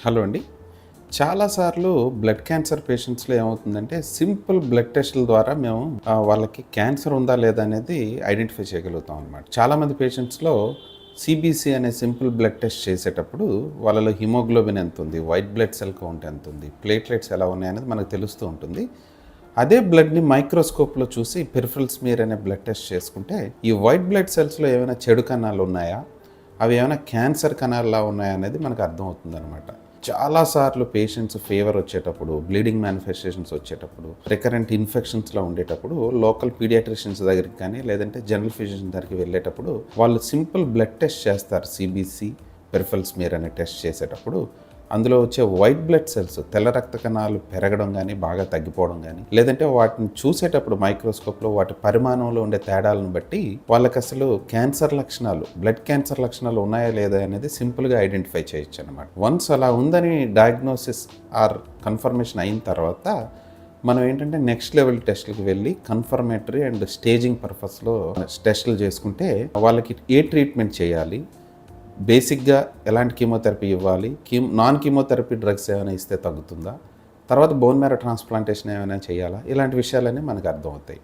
Hello అండి. చాలాసార్లు blood cancer పేషెంట్స్‌లో ఏమవుతుందంటే, సింపుల్ బ్లడ్ టెస్ట్‌ల ద్వారా మేము వాళ్ళకి క్యాన్సర్ ఉందా లేదా అనేది ఐడెంటిఫై చేయగలుగుతాం అనమాట. చాలామంది పేషెంట్స్‌లో సీబీసీ అనే సింపుల్ బ్లడ్ టెస్ట్ చేసేటప్పుడు వాళ్ళలో హిమోగ్లోబిన్ ఎంతుంది, వైట్ బ్లడ్ సెల్ కౌంట్ ఎంతుంది, ప్లేట్లెట్స్ ఎలా ఉన్నాయనేది మనకు తెలుస్తూ ఉంటుంది. అదే బ్లడ్‌ని మైక్రోస్కోప్‌లో చూసి పెరిఫరల్ స్మియర్ అనే బ్లడ్ టెస్ట్ చేసుకుంటే, ఈ వైట్ బ్లడ్ సెల్స్‌లో ఏమైనా చెడు కణాలు ఉన్నాయా? అవి ఏమైనా క్యాన్సర్ కణాల్లా ఉన్నాయా అనేది మనకు అర్థమవుతుందనమాట. చాలాసార్లు పేషెంట్స్ ఫీవర్ వచ్చేటప్పుడు, బ్లీడింగ్ మేనిఫెస్టేషన్స్ వచ్చేటప్పుడు, రికరెంట్ ఇన్ఫెక్షన్స్‌లో ఉండేటప్పుడు లోకల్ పీడియాట్రిషియన్స్ దగ్గరికి కానీ, లేదంటే జనరల్ ఫిజిషియన్ దగ్గరికి వెళ్ళేటప్పుడు వాళ్ళు సింపుల్ బ్లడ్ టెస్ట్ చేస్తారు. సీబీసీ, పెరిఫరల్ స్మియర్ అనే టెస్ట్ చేసేటప్పుడు అందులో వచ్చే వైట్ బ్లడ్ సెల్స్, తెల్ల రక్త కణాలు పెరగడం కానీ, బాగా తగ్గిపోవడం కానీ, లేదంటే వాటిని చూసేటప్పుడు మైక్రోస్కోప్‌లో వాటి పరిమాణంలో ఉండే తేడాలను బట్టి వాళ్ళకి అసలు క్యాన్సర్ లక్షణాలు, బ్లడ్ క్యాన్సర్ లక్షణాలు ఉన్నాయా లేదా అనేది సింపుల్‌గా ఐడెంటిఫై చేయొచ్చు అనమాట. వన్స్ అలా ఉందని డయాగ్నోసిస్ ఆర్ కన్ఫర్మేషన్ అయిన తర్వాత మనం ఏంటంటే నెక్స్ట్ లెవెల్ టెస్ట్‌లకి వెళ్ళి కన్ఫర్మేటరీ అండ్ స్టేజింగ్ పర్పస్‌లో టెస్టులు చేసుకుంటే వాళ్ళకి ఏ ట్రీట్మెంట్ చేయాలి, బేసిక్‌గా ఎలాంటి కీమోథెరపీ ఇవ్వాలి, నాన్ కీమోథెరపీ డ్రగ్స్ ఏమైనా ఇస్తే తగ్గుతుందా, తర్వాత బోన్ మ్యారో ట్రాన్స్‌ప్లాంటేషన్ ఏమైనా చేయాలా, ఇలాంటి విషయాలన్నీ మనకు అర్థమవుతాయి.